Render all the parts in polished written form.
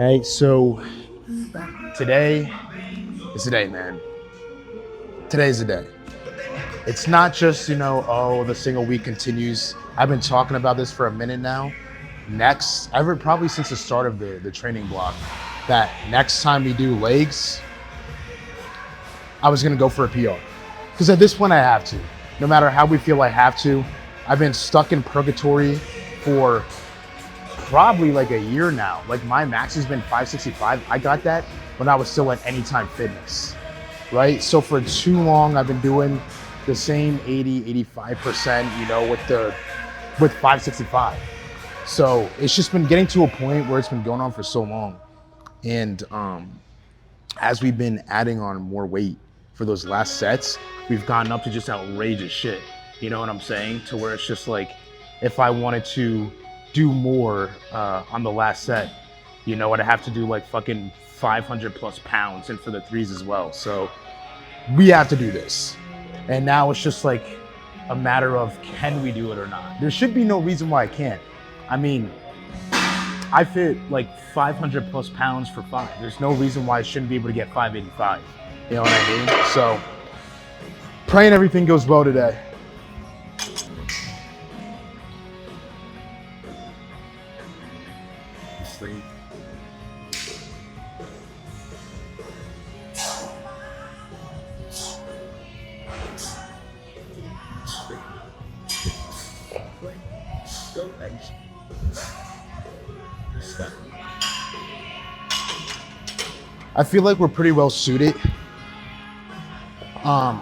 Hey, so today is the day, man. Today's the day. It's not just, oh, the single week continues. I've been talking about this for a minute now. Probably since the start of the training block, that next time we do legs, I was going to go for a PR. Because at this point, I have to. No matter how we feel, I have to. I've been stuck in purgatory for probably like a year now. Like my max has been 565. I got that when I was still at Anytime Fitness, right? So for too long, I've been doing the same 80, 85%, with 565. So it's just been getting to a point where it's been going on for so long. And as we've been adding on more weight for those last sets, we've gotten up to just outrageous shit. You know what I'm saying? To where it's just like, if I wanted to do more on the last set, I'd have to do like fucking 500 plus pounds and for the threes as well. So we have to do this. And now it's just like a matter of, can we do it or not? There should be no reason why I can't. I mean, I fit like 500 plus pounds for 5. There's no reason why I shouldn't be able to get 585. You know what I mean? So, praying everything goes well today. Sleep. Go legs. I feel like we're pretty well suited. Not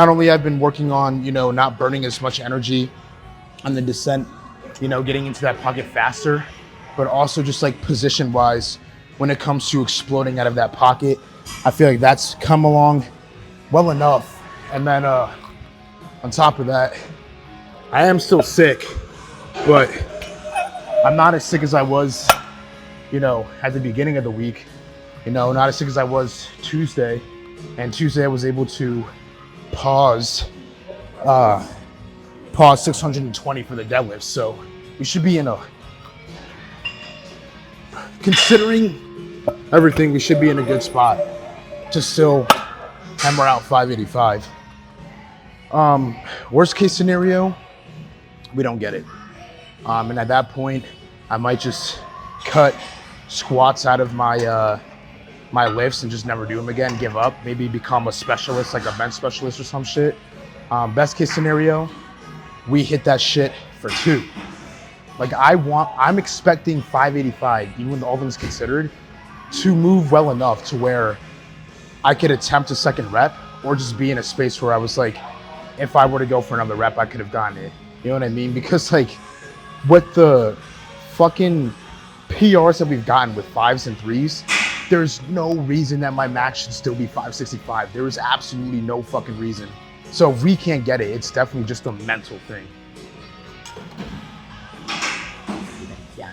only I've been working on, not burning as much energy on the descent, getting into that pocket faster, but also just like position wise, when it comes to exploding out of that pocket, I feel like that's come along well enough. And then on top of that, I am still sick, but I'm not as sick as I was, at the beginning of the week, not as sick as I was Tuesday. And Tuesday I was able to pause 620 for the deadlift. So we should be considering everything, we should be in a good spot to still hammer out 585. Worst case scenario, we don't get it. And at that point, I might just cut squats out of my my lifts and just never do them again, give up, maybe become a specialist, like a bench specialist or some shit. Best case scenario, we hit that shit for 2. Like I'm expecting 585, even with all things considered, to move well enough to where I could attempt a second rep or just be in a space where I was like, if I were to go for another rep, I could have gotten it. You know what I mean? Because like with the fucking PRs that we've gotten with 5s and 3s, there's no reason that my max should still be 565. There is absolutely no fucking reason. So if we can't get it, it's definitely just a mental thing. Yeah.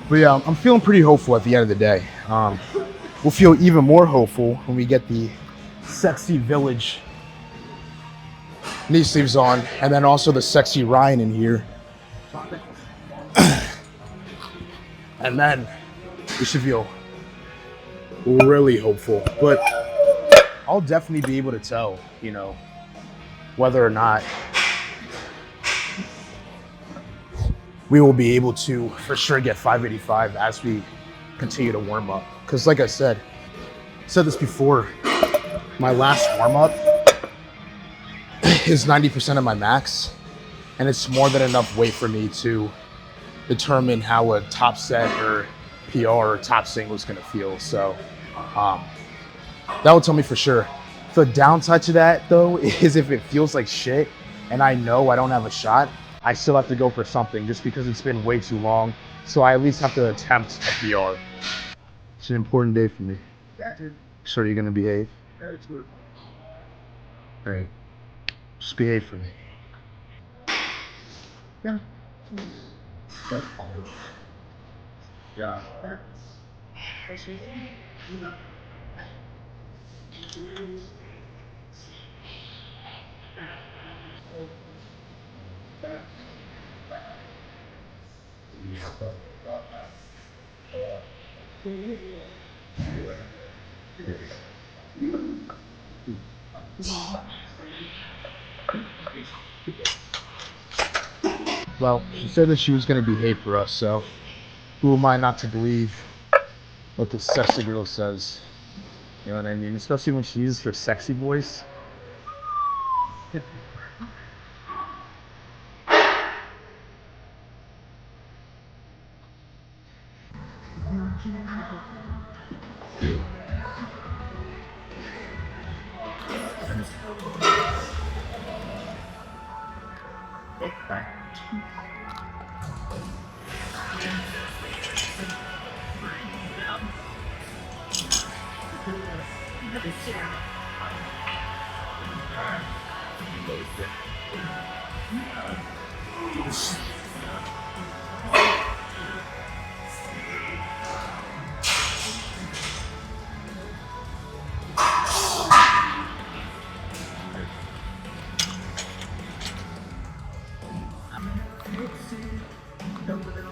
But yeah, I'm feeling pretty hopeful at the end of the day. We'll feel even more hopeful when we get the sexy Village knee sleeves on, and then also the sexy Ryan in here. And then we should feel really hopeful. But I'll definitely be able to tell, whether or not we will be able to for sure get 585 as we continue to warm up. Because like I said this before, my last warm up is 90% of my max, and it's more than enough weight for me to determine how a top set or PR or top single is gonna feel. So that will tell me for sure. The downside to that though is if it feels like shit and I know I don't have a shot, I still have to go for something just because it's been way too long. So I at least have to attempt a PR. It's an important day for me. So are you gonna behave? All right, just behave for me. Well, she said that she was gonna behave for us, so who am I not to believe what this sexy girl says? You know what I mean? Especially when she uses her sexy voice.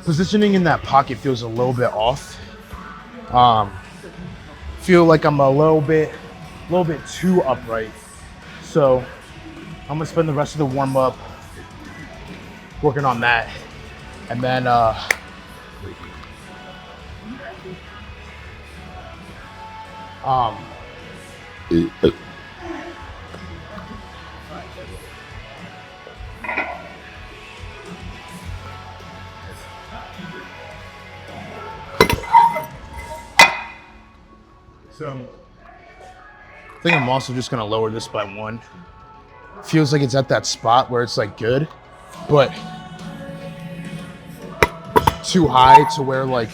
Positioning in that pocket feels a little bit off. Feel like I'm a little bit too upright. So I'm gonna spend the rest of the warm up working on that, and then I think I'm also just gonna lower this by 1. Feels like it's at that spot where it's like good, but too high to where like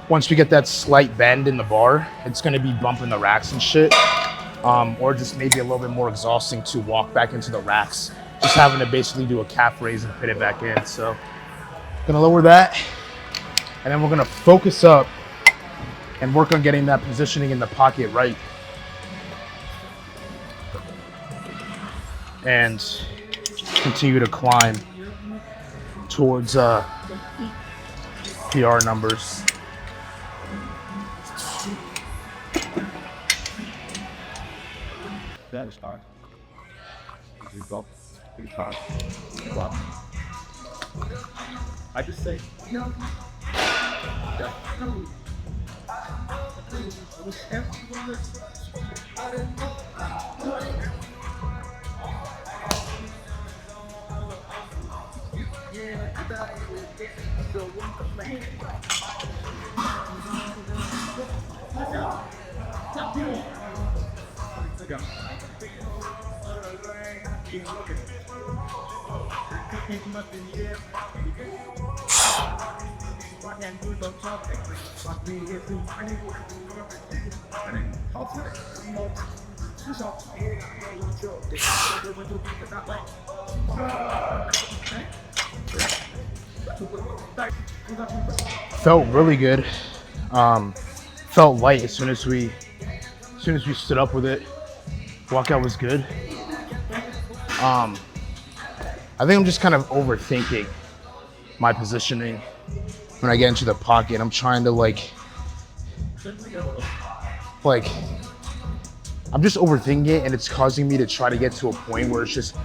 once we get that slight bend in the bar, it's gonna be bumping the racks and shit. Or just maybe a little bit more exhausting to walk back into the racks, just having to basically do a calf raise and put it back in. So gonna lower that, and then we're gonna focus up and work on getting that positioning in the pocket right. And continue to climb towards PR numbers. That is hard. We go. It's hard. Wow. I just say no. Felt really good. Felt light as soon as we stood up with it. Walkout was good. I think I'm just kind of overthinking my positioning when I get into the pocket. I'm trying to like I'm just overthinking it, and it's causing me to try to get to a point where it's just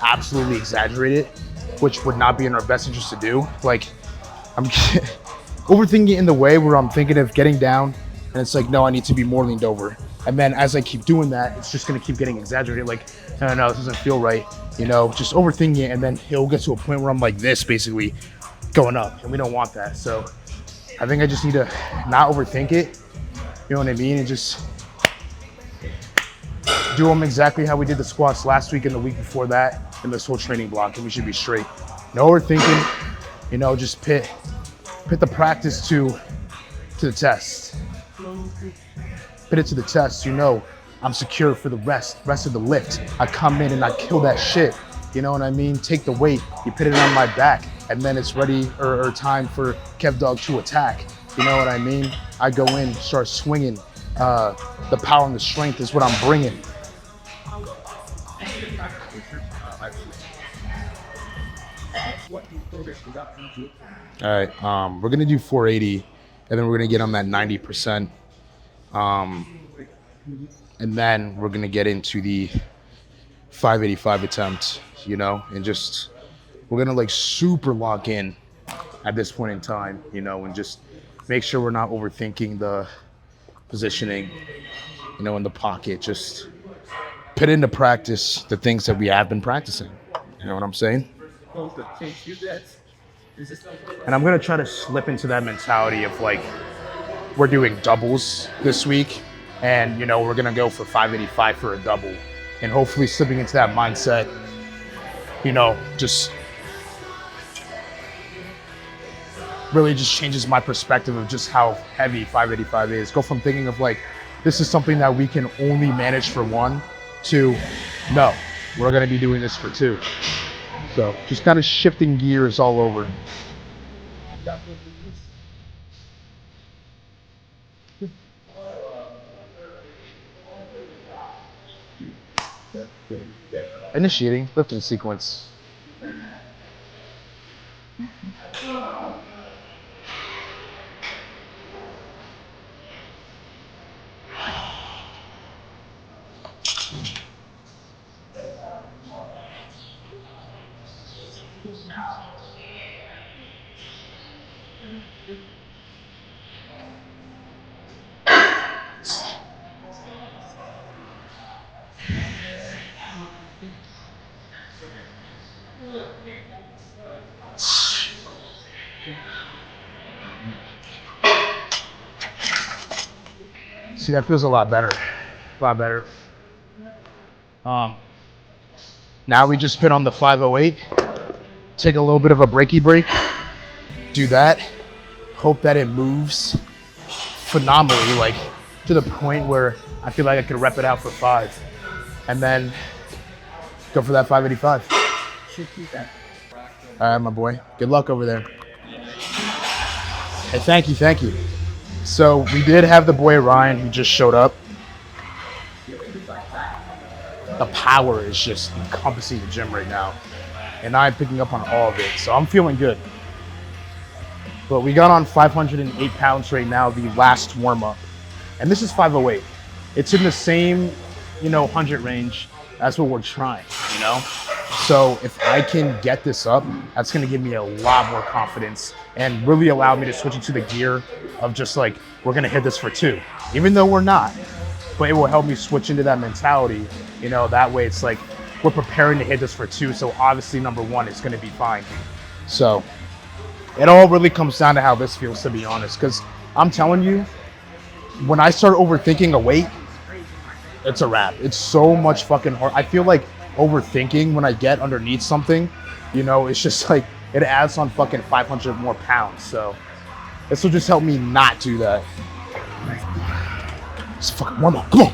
absolutely exaggerated, which would not be in our best interest to do. Like I'm overthinking it in the way where I'm thinking of getting down, and it's like, no, I need to be more leaned over. And then as I keep doing that, it's just gonna keep getting exaggerated. Like, no, this doesn't feel right. You know, just overthinking it, and then it'll get to a point where I'm like this, basically going up, and we don't want that. So I think I just need to not overthink it. You know what I mean? And just do them exactly how we did the squats last week and the week before that in this whole training block, and we should be straight. No overthinking. You know, just put the practice to the test. Put it to the test. You know, I'm secure for the rest of the lift. I come in and I kill that shit. You know what I mean? Take the weight, you put it on my back, and then it's ready or time for Kev Dog to attack. You know what I mean? I go in, start swinging. The power and the strength is what I'm bringing. All right, we're gonna do 480, and then we're gonna get on that 90%, and then we're gonna get into the 585 attempt, you know, and just we're gonna like super lock in at this point in time, you know, and just make sure we're not overthinking the positioning, you know, in the pocket. Just put into practice the things that we have been practicing. You know what I'm saying? And I'm gonna try to slip into that mentality of like, we're doing doubles this week, and you know, we're gonna go for 585 for a double, and hopefully slipping into that mindset, you know, just really just changes my perspective of just how heavy 585 is. Go from thinking of like, this is something that we can only manage for one, to no, we're gonna be doing this for two. So just kind of shifting gears all over. Initiating lifting sequence. See, that feels a lot better. A lot better. Now we just put on the 508, take a little bit of a breaky break, do that, hope that it moves phenomenally, like to the point where I feel like I could rep it out for 5, and then go for that 585. All right, my boy. Good luck over there. Hey, thank you, thank you. So we did have the boy Ryan who just showed up. The power is just encompassing the gym right now, and I'm picking up on all of it, so I'm feeling good. But we got on 508 pounds right now, the last warm-up, and this is 508. It's in the same, you know, 100 range. That's what we're trying, you know? So if I can get this up, that's gonna give me a lot more confidence and really allow me to switch into the gear of just like, we're gonna hit this for 2, even though we're not. But it will help me switch into that mentality, you know, that way it's like, we're preparing to hit this for 2, so obviously number 1 is gonna be fine. So it all really comes down to how this feels, to be honest, because I'm telling you, when I start overthinking a weight, it's a wrap. It's so much fucking hard. I feel like overthinking when I get underneath something, you know, it's just like, it adds on fucking 500 more pounds. So this will just help me not do that. It's fucking warm up, come on.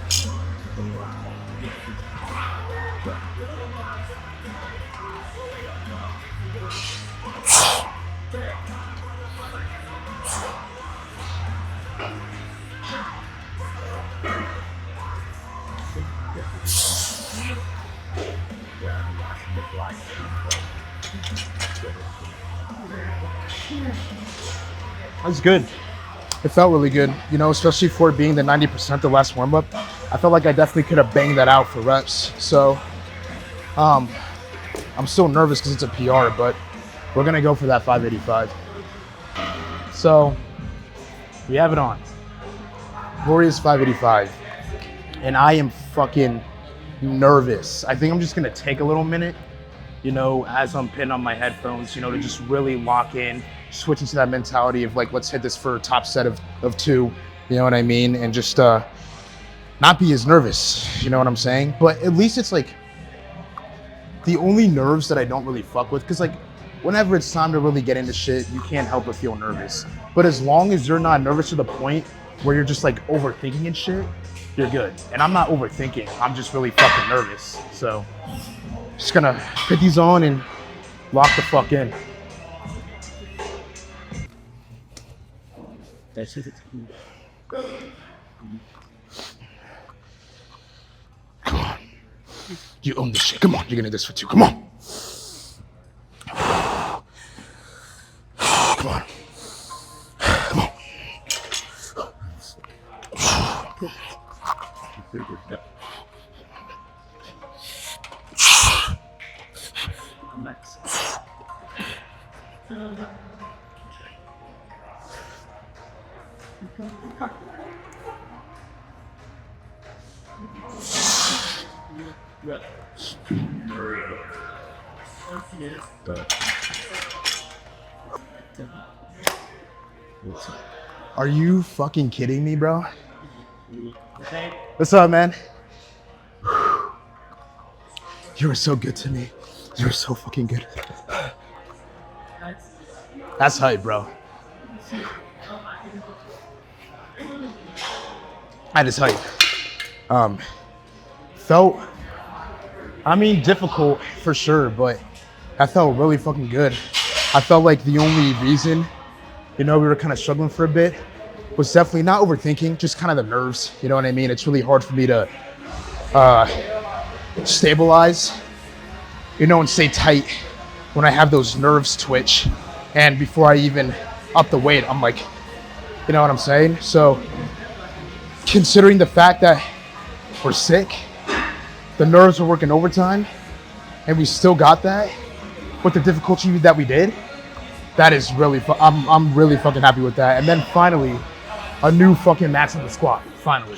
That's good. It felt really good, you know, especially for it being the 90% the last warm up. I felt like I definitely could have banged that out for reps. So I'm still nervous because it's a PR, but we're gonna go for that 585. So we have it on. Glorious 585. And I am fucking nervous. I think I'm just gonna take a little minute, you know, as I'm pinning on my headphones, you know, to just really lock in, switch into that mentality of like, let's hit this for a top set of 2, you know what I mean? And just not be as nervous, you know what I'm saying? But at least it's like the only nerves that I don't really fuck with, because like whenever it's time to really get into shit, you can't help but feel nervous. But as long as you're not nervous to the point where you're just like overthinking and shit, you're good. And I'm not overthinking, I'm just really fucking nervous. So Just gonna put these on and lock the fuck in. That's it. Come on. You own this shit. Come on, you're gonna do this for two. Come on. Come on. Come on. Are you fucking kidding me, bro? What's up, man? You were so good to me. You were so fucking good. That's hype, bro. That is hype. Felt, I mean, difficult for sure, but that felt really fucking good. I felt like the only reason, we were kind of struggling for a bit was definitely not overthinking, just kind of the nerves. You know what I mean? It's really hard for me to stabilize, and stay tight when I have those nerves twitch. And before I even up the weight, I'm like, you know what I'm saying? So considering the fact that we're sick, the nerves were working overtime, and we still got that with the difficulty that we did, that is really, I'm really fucking happy with that. And then finally, a new fucking max in the squat, finally.